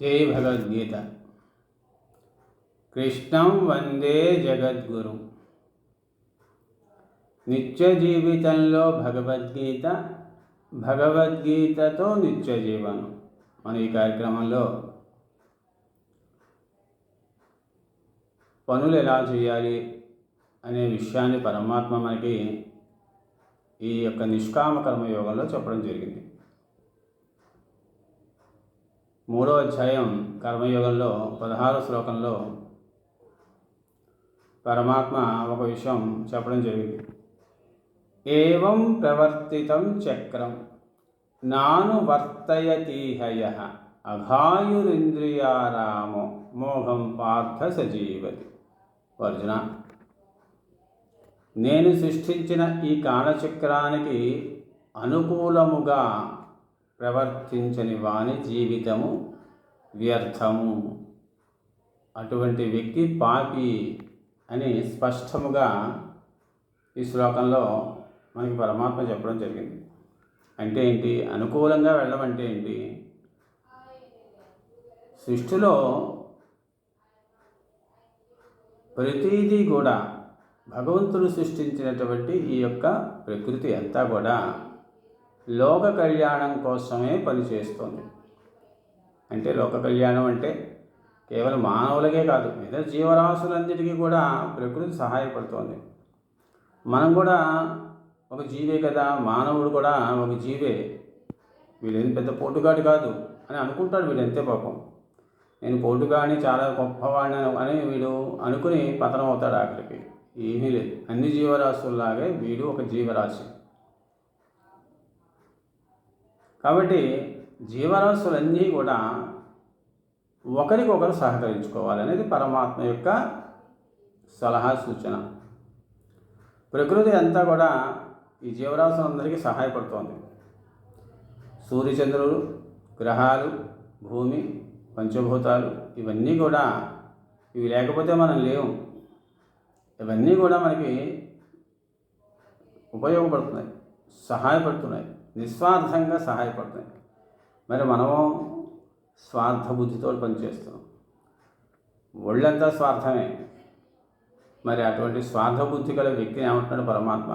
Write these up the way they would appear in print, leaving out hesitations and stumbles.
జై భగవద్గీత. కృష్ణం వందే జగద్గురు. నిత్య జీవితంలో భగవద్గీత, భగవద్గీతతో నిత్య జీవనం. మన ఈ కార్యక్రమంలో పనులు ఎలా చేయాలి అనే విషయాన్ని పరమాత్మ మనకి ఈ యొక్క నిష్కామ కర్మయోగంలో చెప్పడం జరిగింది. 3వ అధ్యాయం కర్మయోగంలో 16వ శ్లోకంలో పరమాత్మ ఒక విషయం చెప్పడం జరిగింది. ఏవం ప్రవర్తితం చక్రం నానువర్తయతీహయః అఘాయురింద్రియారామో మోహం పార్థ సజీవతి. అర్జున, నేను సృష్టించిన ఈ కాలచక్రానికి అనుకూలముగా ప్రవర్తించని వాని జీవితము వ్యర్థము, అటువంటి వ్యక్తి పాపి అని స్పష్టముగా ఈ శ్లోకంలో మనకి పరమాత్మ చెప్పడం జరిగింది. అంటే ఏంటి? అనుకూలంగా వెళ్ళమంటే ఏంటి? సృష్టిలో ప్రతిదీ కూడా భగవంతుడు సృష్టించినటువంటి ఈ యొక్క ప్రకృతి అంతా కూడా లోక కళ్యాణం కోసమే పనిచేస్తుంది. అంటే లోక కళ్యాణం అంటే కేవలం మానవులకే కాదు, మిగతా జీవరాశులన్నిటికీ కూడా ప్రకృతి సహాయపడుతోంది. మనం కూడా ఒక జీవే కదా, మానవుడు కూడా ఒక జీవే. వీడేం పెద్ద పోటుగాడు కాదు అని అనుకుంటాడు వీడు, అంతే పాపం. నేను పోటుగాడిని, చాలా గొప్పవాడిని అని వీడు అనుకుని పతనం అవుతాడు ఆఖరికి. ఏమీ లేదు, అన్ని జీవరాశుల్లాగే వీడు ఒక జీవరాశి. కాబట్టి జీవరాశులన్నీ కూడా ఒకరికొకరు సహకరించుకోవాలనేది పరమాత్మ యొక్క సలహా సూచన. ప్రకృతి అంతా కూడా ఈ జీవరాశులందరికీ సహాయపడుతోంది. సూర్యచంద్రులు, గ్రహాలు, భూమి, పంచభూతాలు ఇవన్నీ కూడా, ఇవి లేకపోతే మనం లేవు. ఇవన్నీ కూడా మనకి ఉపయోగపడుతున్నాయి, సహాయపడుతున్నాయి, నిస్వార్థంగా సహాయపడుతున్నాయి. మరి మనము స్వార్థ బుద్ధితో పనిచేస్తున్నాం. ఒళ్ళంతా స్వార్థమే. మరి అటువంటి స్వార్థ బుద్ధి గల వ్యక్తిని ఏమంటున్నాడు పరమాత్మ?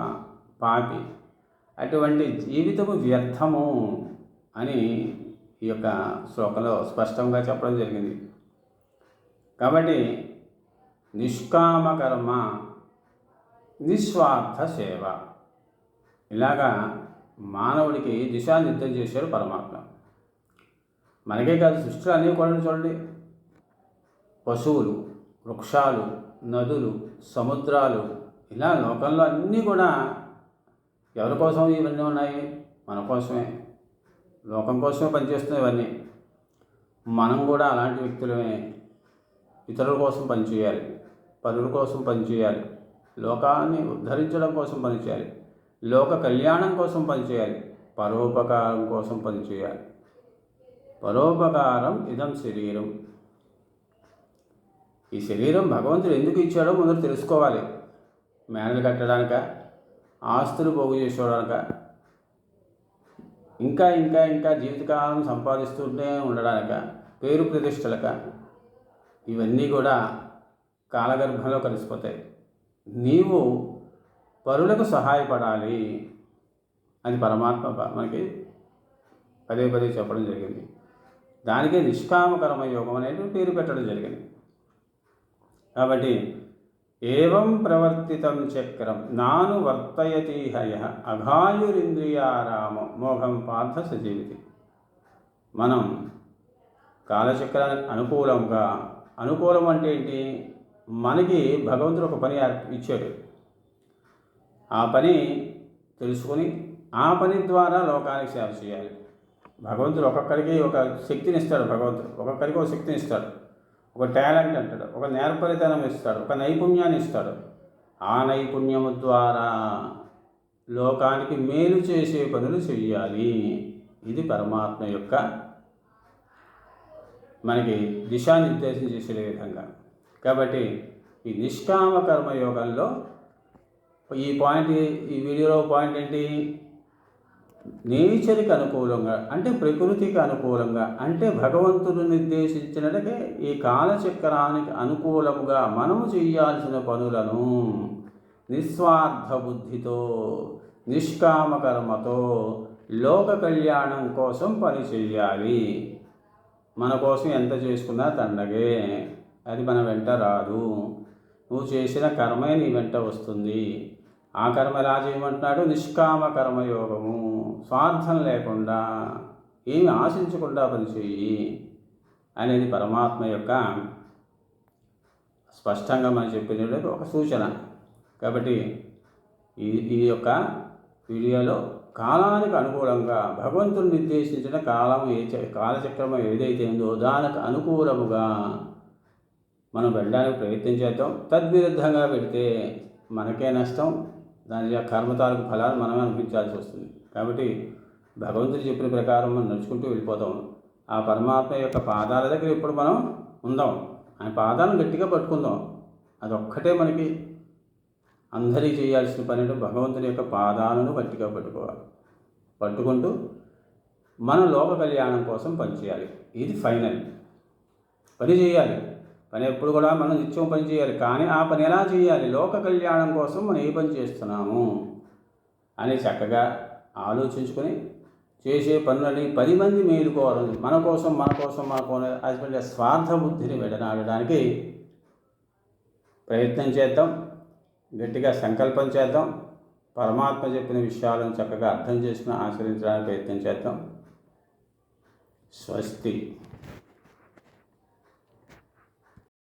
పాపి. అటువంటి జీవితము వ్యర్థము అని ఈ యొక్క శ్లోకంలో స్పష్టంగా చెప్పడం జరిగింది. కాబట్టి నిష్కామ కర్మ, నిస్వార్థ సేవ, ఇలాగా మానవుడికి దిశానిర్దేశం చేశారు పరమాత్మ. మనకే కాదు, సృష్టిలో అన్నీ కూడా చూడండి. పశువులు, వృక్షాలు, నదులు, సముద్రాలు, ఇలా లోకంలో అన్నీ కూడా ఎవరి కోసం ఇవన్నీ ఉన్నాయి? మన కోసమే, లోకం కోసమే పనిచేస్తున్నాయి ఇవన్నీ. మనం కూడా అలాంటి వ్యక్తులమే. ఇతరుల కోసం పనిచేయాలి, పరుల కోసం పనిచేయాలి, లోకాన్ని ఉద్ధరించడం కోసం పనిచేయాలి, లోక కళ్యాణం కోసం పనిచేయాలి, పరోపకారం కోసం పనిచేయాలి. పరోపకారం ఇదం శరీరం. ఈ శరీరం భగవంతుడు ఎందుకు ఇచ్చాడో మొదట తెలుసుకోవాలి. మేనలు కట్టడానిక, ఆస్తులు పోగు చేసుకోవడానిక, ఇంకా ఇంకా ఇంకా జీవితకాలం సంపాదిస్తూనే ఉండడానిక, పేరు ప్రతిష్టలక, ఇవన్నీ కూడా కాలగర్భంలో కలిసిపోతాయి. నీవు పరులకు సహాయపడాలి అని పరమాత్మ మనకి పదే పదే చెప్పడం జరిగింది. దానికే నిష్కామ కర్మయోగం అనేది పేరు పెట్టడం జరిగింది. కాబట్టి ఏవం ప్రవర్తితం చక్రం నాను వర్తయతీహయః అఘాయురింద్రియారామో మోఘం పార్థ సజీవితి. మనం కాలచక్రానికి అనుకూలం అంటే ఏంటి? మనకి భగవంతుడు ఒక పని ఇచ్చాడు. ఆ పని తెలుసుకొని ఆ పని ద్వారా లోకానికి సేవ చేయాలి. భగవంతుడు ఒక్కొక్కరికి ఒక శక్తిని ఇస్తాడు. భగవంతుడు ఒక్కొక్కరికి ఒక శక్తిని ఇస్తాడు, ఒక టాలెంట్ అంటాడు, ఒక నేర్పరితనం ఇస్తాడు, ఒక నైపుణ్యాన్ని ఇస్తాడు. ఆ నైపుణ్యము ద్వారా లోకానికి మేలు చేసే పనులు చెయ్యాలి. ఇది పరమాత్మ యొక్క మనకి దిశానిర్దేశం చేసే విధంగా. కాబట్టి ఈ నిష్కామ కర్మయోగంలో ఈ వీడియోలో పాయింట్ ఏంటి? నేచర్కి అనుకూలంగా అంటే ప్రకృతికి అనుకూలంగా అంటే భగవంతుడు నిర్దేశించినట్టుగా ఈ కాలచక్రానికి అనుకూలముగా మనము చేయాల్సిన పనులను నిస్వార్థ బుద్ధితో నిష్కామ కర్మతో లోక కళ్యాణం కోసం పని చెయ్యాలి. మన కోసం ఎంత చేసుకున్నా దండగే, అది మన వెంట రాదు. నువ్వు చేసిన కర్మే నీ వెంట వస్తుంది. ఆ కర్మ ఎలా చేయమంటున్నాడు? నిష్కామ కర్మయోగము, స్వార్థం లేకుండా ఏమి ఆశించకుండా పనిచేయి అనేది పరమాత్మ యొక్క స్పష్టంగా మనం చెప్పినటువంటి ఒక సూచన. కాబట్టి ఈ యొక్క వీడియోలో కాలానికి అనుకూలంగా భగవంతుడు నిర్దేశించిన కాలచక్రం ఏదైతే ఉందో దానికి అనుకూలముగా మనం వెళ్ళడానికి ప్రయత్నం చేద్దాం. తద్విరుద్ధంగా పెడితే మనకే నష్టం, దాని యొక్క కర్మతాలకు ఫలాలు మనమే అనిపించాల్సి వస్తుంది. కాబట్టి భగవంతుడు చెప్పిన ప్రకారం మనం నడుచుకుంటూ వెళ్ళిపోతాం. ఆ పరమాత్మ యొక్క పాదాల దగ్గర ఇప్పుడు మనం ఉందాం, ఆయన పాదాలను గట్టిగా పట్టుకుందాం. అదొక్కటే మనకి అందరికీ చేయాల్సిన పని. భగవంతుని యొక్క పాదాలను గట్టిగా పట్టుకోవాలి. పట్టుకుంటూ మన లోక కళ్యాణం కోసం పనిచేయాలి. ఇది ఫైనల్. పని చేయాలి. పని ఎప్పుడు కూడా మనం నిత్యం పని చేయాలి. కానీ ఆ పని ఎలా చేయాలి? లోక కళ్యాణం కోసం మనం ఏ పని చేస్తున్నాము అని చక్కగా ఆలోచించుకొని చేసే పనులని 10 మంది మేలుకోవాలి. మన కోసం అది స్వార్థ బుద్ధిని విడనాడడానికి ప్రయత్నం చేద్దాం. గట్టిగా సంకల్పం చేద్దాం. పరమాత్మ చెప్పిన విషయాలను చక్కగా అర్థం చేసుకుని ఆచరించడానికి ప్రయత్నం చేద్దాం. స్వస్తి.